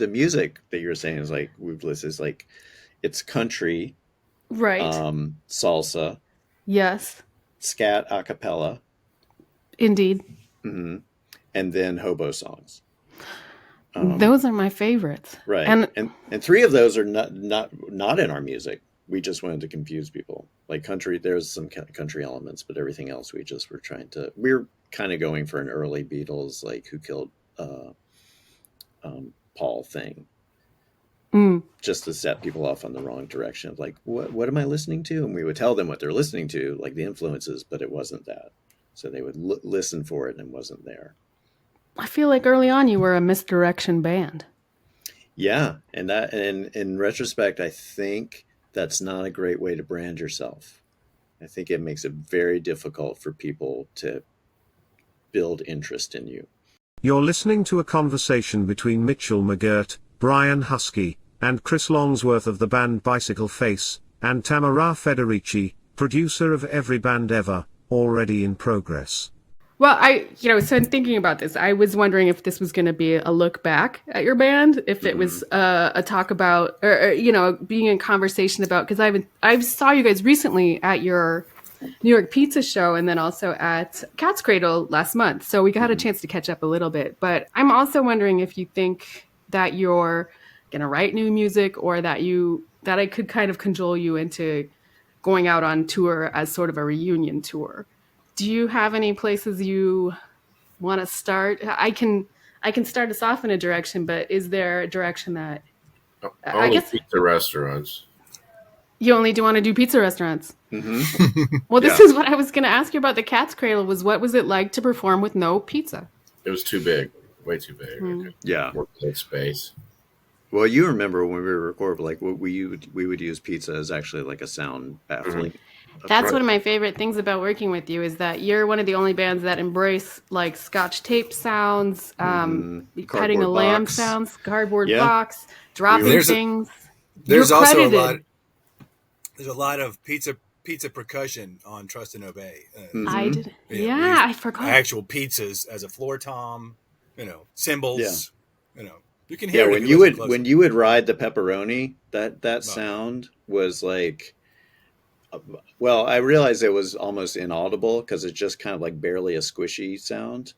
the music that you're saying is like we've listed is like it's country, Right. Salsa, Yes. scat a cappella, Indeed. hmm and then hobo songs. Those are my favorites. Right. And And three of those are not in our music. We just wanted to confuse people. Like country, there's some country elements, but everything else we're kind of going for an early Beatles, like Who Killed Paul thing. Just to set people off on the wrong direction of like, what am I listening to? And we would tell them what they're listening to, like the influences, but it wasn't that. So they would listen for it and it wasn't there. I feel like early on you were a misdirection band. Yeah. And in retrospect, I think that's not a great way to brand yourself. I think it makes it very difficult for people to build interest in you. You're listening to a conversation between Mitchell McGirt, Brian Huskey, and Chris Longworth of the band Bicycle Face, and Tamara Federici, producer of Every Band Ever, already in progress. Well, so in thinking about this, I was wondering if this was going to be a look back at your band, if it was a talk about, or being in conversation about, because I saw you guys recently at your New York Pizza show and then also at Cat's Cradle last month. So we got a chance to catch up a little bit. But I'm also wondering if you think that you're going to write new music or that I could kind of cajole you into going out on tour as sort of a reunion tour. Do you have any places you want to start? I can start us off in a direction, but is there a direction that I guess pizza restaurants? You only do want to do pizza restaurants. Mm-hmm. Well, this is what I was going to ask you about the Cat's Cradle. What was it like to perform with no pizza? It was too big, way too big. Yeah, work in space. Well, you remember when we record, like we would use pizza as actually like a sound baffling. That's one of my favorite things about working with you is that you're one of the only bands that embrace like Scotch tape sounds, cutting a lamb sounds, cardboard box, dropping things. There's also a lot of pizza percussion on Trust and Obey. I did. I forgot. Actual pizzas as a floor tom, cymbals, you can hear it when you would ride the pepperoni, that sound was like, well, I realized it was almost inaudible because it's just kind of like barely a squishy sound.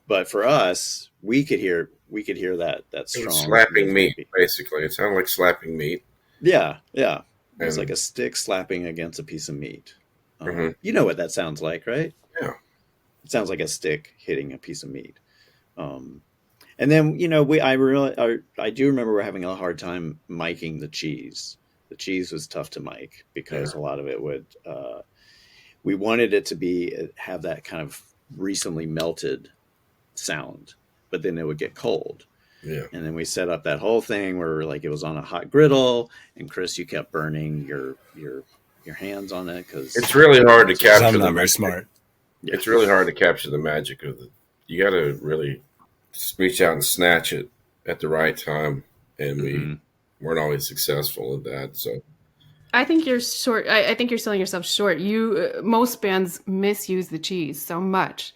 But for us, we could hear that strong slapping meat. Basically, it sounded like slapping meat. Yeah. It was like a stick slapping against a piece of meat. You know what that sounds like, right? Yeah. It sounds like a stick hitting a piece of meat. And then, I do remember we're having a hard time miking the cheese. The cheese was tough to mic because a lot of it would, we wanted it to have that kind of recently melted sound, but then it would get cold. Yeah. And then we set up that whole thing where like it was on a hot griddle, and Chris, you kept burning your hands on it because it's really hard to capture. I'm not very smart. Yeah. It's really hard to capture the magic of it. You got to really reach out and snatch it at the right time, and we weren't always successful at that. So I think you're short. I think you're selling yourself short. Most bands misuse the cheese so much.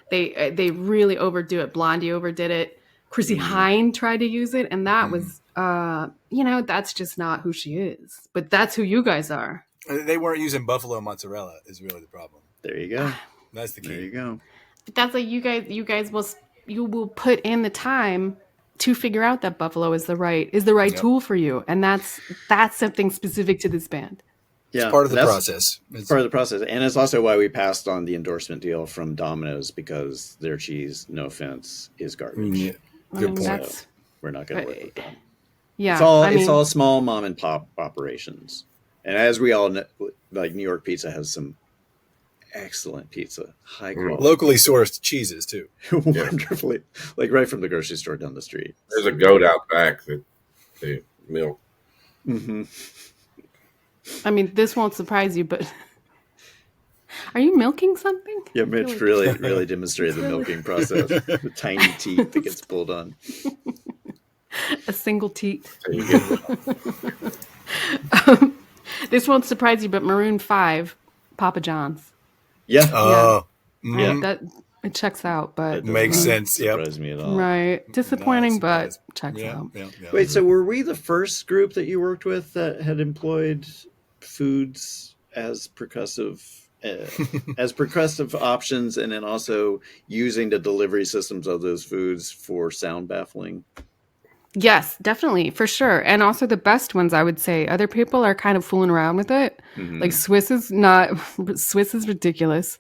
They really overdo it. Blondie overdid it. Chrissy Hine tried to use it, and that was, that's just not who she is. But that's who you guys are. They weren't using buffalo mozzarella is really the problem. There you go. That's the key. There you go. But that's like you guys will put in the time to figure out that buffalo is the right tool for you, and that's something specific to this band. Yeah, it's part of the process. It's part of the process, and it's also why we passed on the endorsement deal from Domino's because their cheese, no offense, is garbage. Yeah. Good point. So we're not going to work with them. Yeah, it's all small mom and pop operations, and as we all know, like New York Pizza has some excellent pizza, high quality, locally sourced cheeses too. Wonderfully, like right from the grocery store down the street. There's a goat out back that they milk. Mm-hmm. I mean, this won't surprise you, but are you milking something? Yeah, Mitch really demonstrated the milking process. The tiny teat that gets pulled on. A single teat. This won't surprise you, but Maroon 5, Papa John's. Yeah. Oh. Yeah. It checks out, but That doesn't Makes sense. Yep. surprise me at all. right. Disappointing, but surprise. checks out. Yeah. Wait, so were we the first group that you worked with that had employed foods as percussive options, and then also using the delivery systems of those foods for sound baffling? Yes, definitely, for sure. And also the best ones, I would say. Other people are kind of fooling around with it. Like Swiss is ridiculous.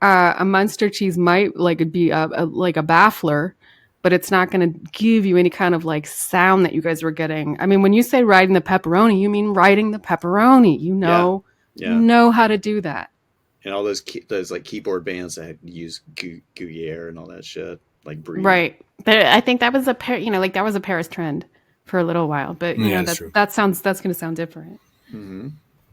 A Munster cheese might be like a baffler, but it's not going to give you any kind of like sound that you guys were getting. I mean, when you say riding the pepperoni, you mean riding the pepperoni. You know how to do that. And all those like keyboard bands that use Gruyere and all that shit, like Brie. Right. I think that was that was a Paris trend for a little while, but that's going to sound different. Mm-hmm.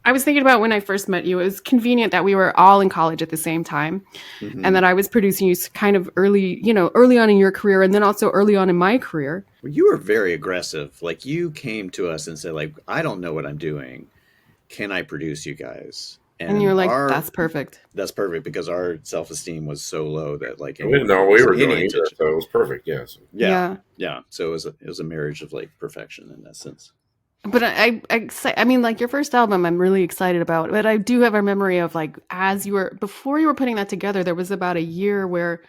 I was thinking about when I first met you, it was convenient that we were all in college at the same time, and that I was producing you kind of early on in your career, and then also early on in my career. Well, you were very aggressive. Like, you came to us and said, like, I don't know what I'm doing. Can I produce you guys? And you're like, that's perfect. That's perfect, because our self-esteem was so low that like we didn't know what we were doing either, so it was perfect. Yes. Yeah. So it was a marriage of like perfection in that sense. But I mean, like, your first album, I'm really excited about. But I do have a memory of like before you were putting that together, there was about a year where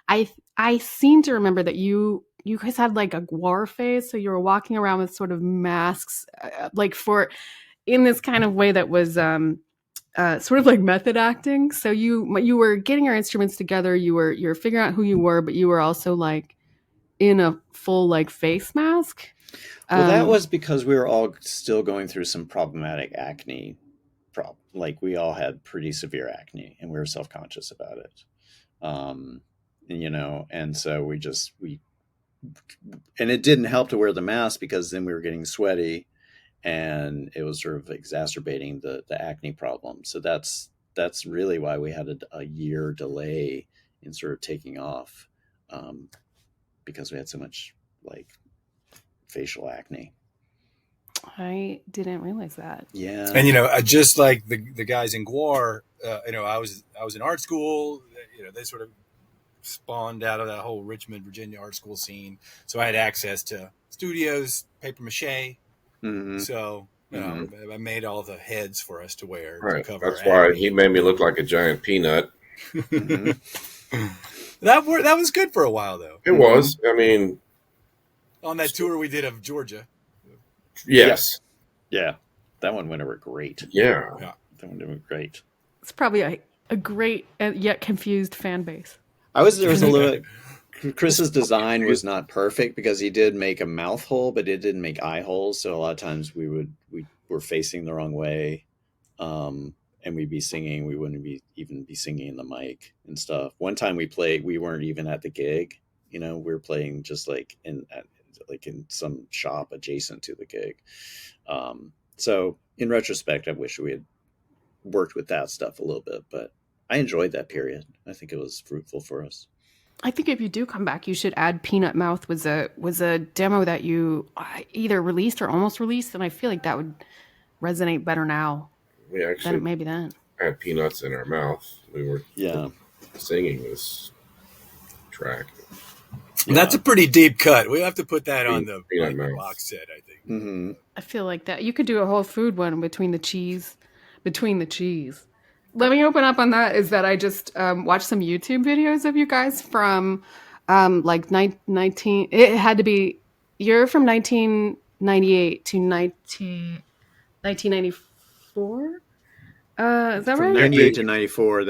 I seem to remember that you guys had like a war phase, so you were walking around with sort of masks, in this kind of way that was sort of like method acting. So you were getting your instruments together, you were figuring out who you were, but you were also like in a full like face mask. Well, that was because we were all still going through some problematic acne. Like, we all had pretty severe acne, and we were self-conscious about it. And so and it didn't help to wear the mask, because then we were getting sweaty, and it was sort of exacerbating the acne problem. So that's really why we had a year delay in sort of taking off, because we had so much like facial acne. I didn't realize that. Yeah. And just like the guys in Gwar, I was in art school. They sort of spawned out of that whole Richmond, Virginia art school scene. So I had access to studios, paper mache. Mm-hmm. So I made all the heads for us to wear. Right. To cover. That's why he made me look like a giant peanut. Mm-hmm. That was good for a while, though. It was. I mean, on that tour we did of Georgia. Yes. Yeah. That one went over great. Yeah. That one went great. It's probably a great yet confused fan base. There was a little. Chris's design was not perfect, because he did make a mouth hole, but it didn't make eye holes. So a lot of times we were facing the wrong way, and we'd be singing. We wouldn't even be singing in the mic and stuff. One time we played, we weren't even at the gig. We were playing just like in some shop adjacent to the gig. So in retrospect, I wish we had worked with that stuff a little bit, but I enjoyed that period. I think it was fruitful for us. I think if you do come back, you should add Peanut Mouth was a demo that you either released or almost released, and I feel like that would resonate better now. We actually than maybe then had peanuts in our mouth. We were singing this track. Yeah. That's a pretty deep cut. We have to put that on the box set, I think. Mm-hmm. I feel like that you could do a whole food one between the cheese. Let me open up on that. Is that I just watched some YouTube videos of you guys from like 19. It had to be you're from 1998 to 1994. Is that from right? 98 to 94. We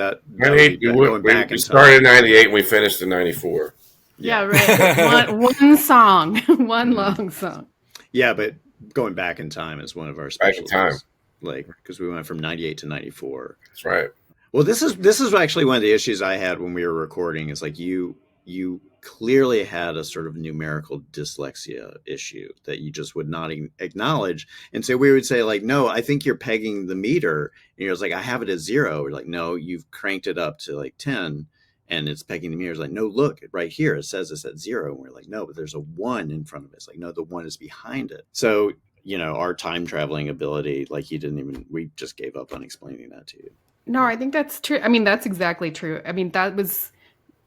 started in 98 and we finished in 94. Yeah, right. one song, one long song. Yeah, but going back in time is one of our specialties. Like, because we went from 98 to 94. That's right. Well, this is actually one of the issues I had when we were recording. Is like you clearly had a sort of numerical dyslexia issue that you just would not acknowledge. And so we would say like, no, I think you're pegging the meter. And you're like, I have it at 0. We're like, no, you've cranked it up to like 10. And it's pegging the meter. It's like, no, look, right here, it says it's at 0. And we're like, no, but there's a 1 in front of it. It's like, no, the 1 is behind it. So, our time traveling ability, like we just gave up on explaining that to you. No, I think that's true. I mean, that's exactly true. I mean, that was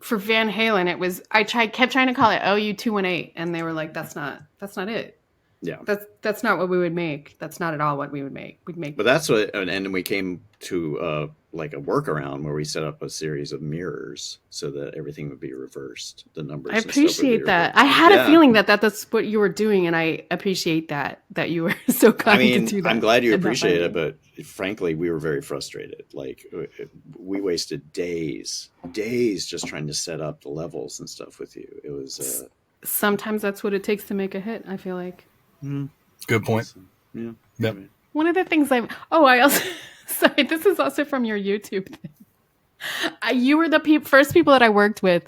for Van Halen, it was kept trying to call it OU218, and they were like, that's not it. Yeah. That's not what we would make. That's not at all what we would make. We'd make. But that's what, and then we came to like a workaround where we set up a series of mirrors so that everything would be reversed. The numbers. I appreciate that. I had a feeling that's what you were doing, and I appreciate that you were so kind to do that. I'm glad you appreciate it, but frankly, we were very frustrated. Like we wasted days just trying to set up the levels and stuff with you. It was. Sometimes that's what it takes to make a hit. I feel like. Good point. Yeah. Yep. One of the things I also sorry, this is also from your YouTube thing. You were the first people that I worked with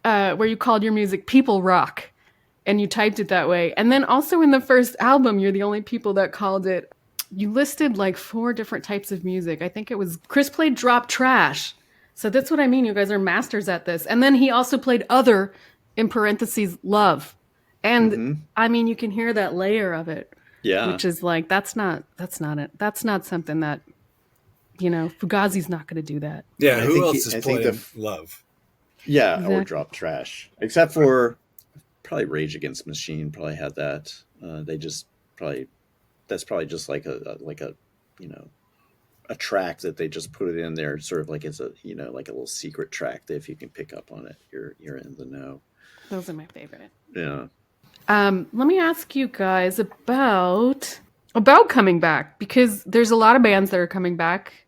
where you called your music people rock, and you typed it that way. And then also in the first album, you're the only people that called it. You listed like 4 different types of music. I think it was Chris played drop trash. So that's what I mean. You guys are masters at this. And then he also played other, in parentheses, love. And I mean, you can hear that layer of it. Yeah. Which is like, that's not something that, Fugazi's not going to do that. Yeah. Who else is playing love? Yeah. Exactly. Or drop trash, except for probably Rage Against the Machine probably had that. They just that's probably just like a track that they just put it in there, sort of like it's a, like a little secret track that if you can pick up on it, you're in the know. Those are my favorite. Yeah. Let me ask you guys about coming back, because there's a lot of bands that are coming back,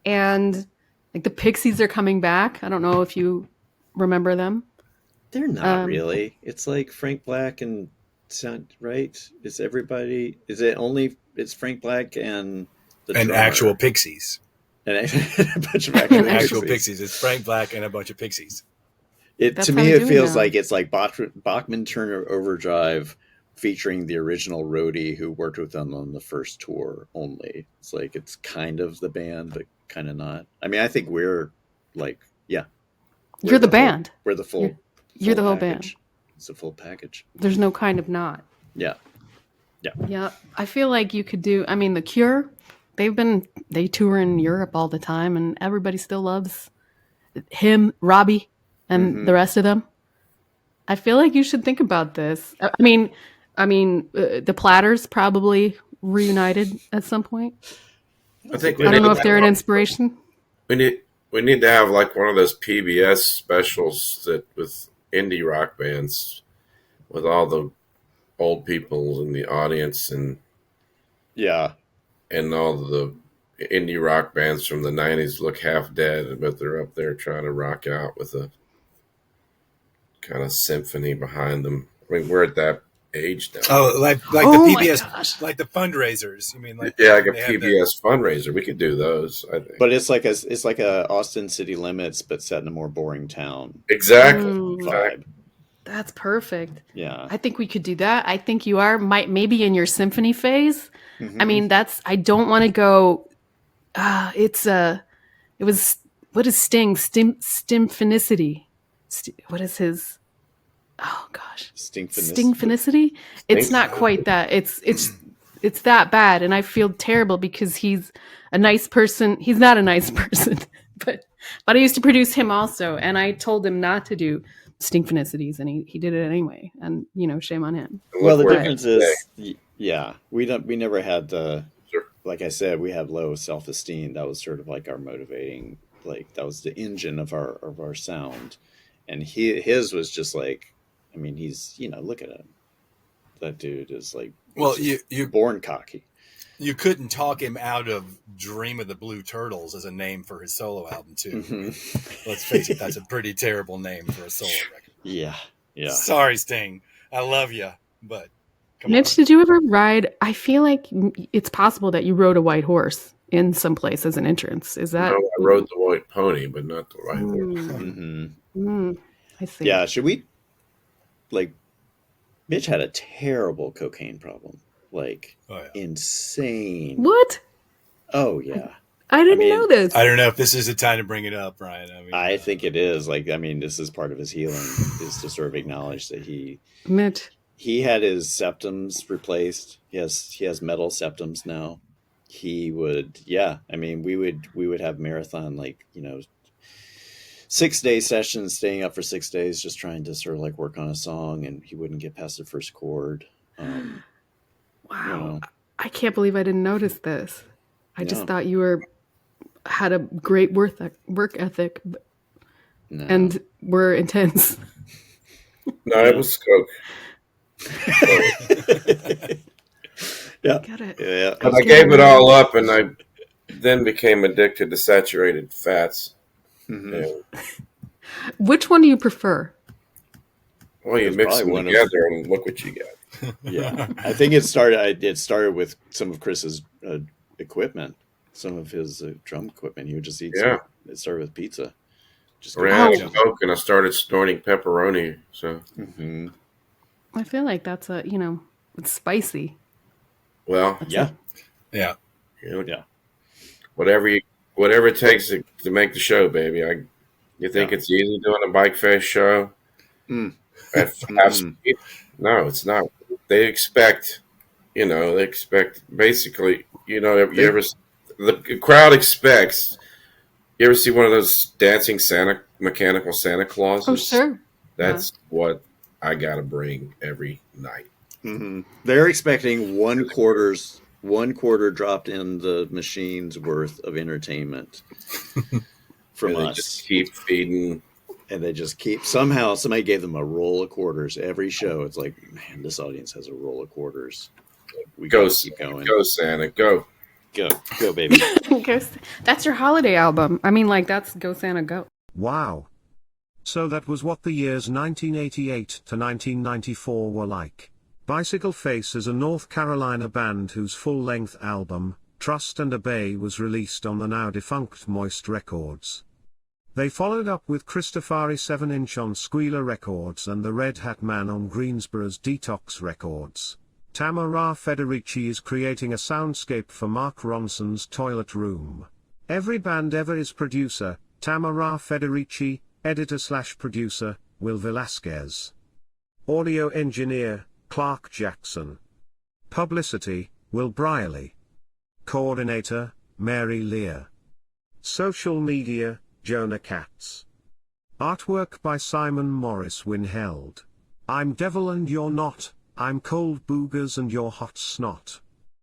and like the Pixies are coming back. I don't know if you remember them. They're not really. It's like Frank Black and right? It's Frank Black and the drummer. Actual Pixies. And a bunch of actual Pixies. It's Frank Black and a bunch of Pixies. To me, it feels like it's like Bachman Turner Overdrive featuring the original roadie who worked with them on the first tour only. It's like it's kind of the band, but kind of not. I mean, I think we're like, yeah. You're the band. We're the full. You're the whole package. band. It's a full package. There's no kind of not. Yeah. Yeah. I feel like you could do. I mean, The Cure. They tour in Europe all the time, and everybody still loves him, Robbie, and the rest of them. I feel like you should think about this. I mean, the Platters probably reunited at some point. I think I don't know if they're an inspiration. We need to have like one of those PBS specials that with indie rock bands, with all the old people in the audience and all the indie rock bands from the 90s look half dead, but they're up there trying to rock out with a kind of symphony behind them. I mean, we're at that age now. Oh, like the PBS, like the fundraisers. You mean like like a PBS fundraiser? We could do those, I think. But it's like a Austin City Limits, but set in a more boring town. Exactly. Vibe. That's perfect. Yeah. I think we could do that. I think you maybe in your symphony phase. I mean, I don't want to go. It was, what is Sting? Stimphonicity. What is his? Oh gosh. Stinkfinicity? It's not quite that. It's that bad. And I feel terrible because he's a nice person. He's not a nice person, but I used to produce him also. And I told him not to do Stinkfinicities, and he did it anyway. And shame on him. Well, the difference is, we never had like I said, we had low self-esteem. That was sort of like our motivating, like that was the engine of our sound. And his was just like, I mean, he's, look at him. That dude is like, well, you born cocky. You couldn't talk him out of Dream of the Blue Turtles as a name for his solo album too. Let's face it, that's a pretty terrible name for a solo record. Yeah. Sorry, Sting. I love you, but Mitch, did you ever ride? I feel like it's possible that you rode a white horse in some place as an entrance. Is that? No, I rode the white pony, but not the white horse. I see. Yeah, should we? Like, Mitch had a terrible cocaine problem. Like, insane. What? Oh, yeah. I didn't know this. I don't know if this is the time to bring it up, Ryan. I think it is. Like, I mean, this is part of his healing, is to sort of acknowledge that Mitch. He had his septums replaced. He has metal septums now. He would, I mean, we would have marathon, like, 6-day sessions, staying up for 6 days, just trying to sort of like work on a song, and he wouldn't get past the first chord. Wow. You know. I can't believe I didn't notice this. I just Yeah. thought you had a great work ethic No. and were intense. No, it was Coke. Yeah. Get it. Yeah. But I gave it all up, and I then became addicted to saturated fats. Mhm. And, Which one do you prefer? well, you It's mix probably them one of- together, and look what you got. Yeah, I think it started with some of Chris's equipment, some of his drum equipment. He would just eat. Yeah. It started with pizza. Just I ran out Oh. of Coke, and I started snorting pepperoni. So, hmm I feel like that's it's spicy. well, Yeah, Yeah. you know, yeah. whatever it takes to make the show, baby. You think Yeah. it's easy doing a bike face show Mm. at fast speed? No, it's not. They expect basically, the crowd expects. You ever see one of those dancing mechanical Santa Clauses? Oh, sure. That's what I gotta bring every night. They're expecting one quarter dropped in the machine's worth of entertainment from And they us. just keep feeding. And they just keep somehow somebody gave them a roll of quarters every show. It's like, man, this audience has a roll of quarters. We Go, gotta keep going. go, Santa, go. Go, baby. That's your holiday album. I mean, like, that's Go Santa Go. Wow. So that was what the years 1988 to 1994 were like. Bicycle Face is a North Carolina band whose full-length album, Trust and Obey, was released on the now defunct Moist Records. They followed up with Christafari 7-inch on Squealer Records and the Red Hat Man on Greensboro's D-Tox Records. Tamara Federici is creating a soundscape for Mark Ronson's Toilet Room. Every Band Ever is producer, Tamara Federici, editor/producer, Will Velasquez. Audio engineer, Clark Jackson. Publicity, Will Brierley. Coordinator, Mary Lear. Social media, Jonah Katz. Artwork by Simon Morris Winheld. I'm Devil and you're not, I'm Cold Boogers and you're Hot Snot.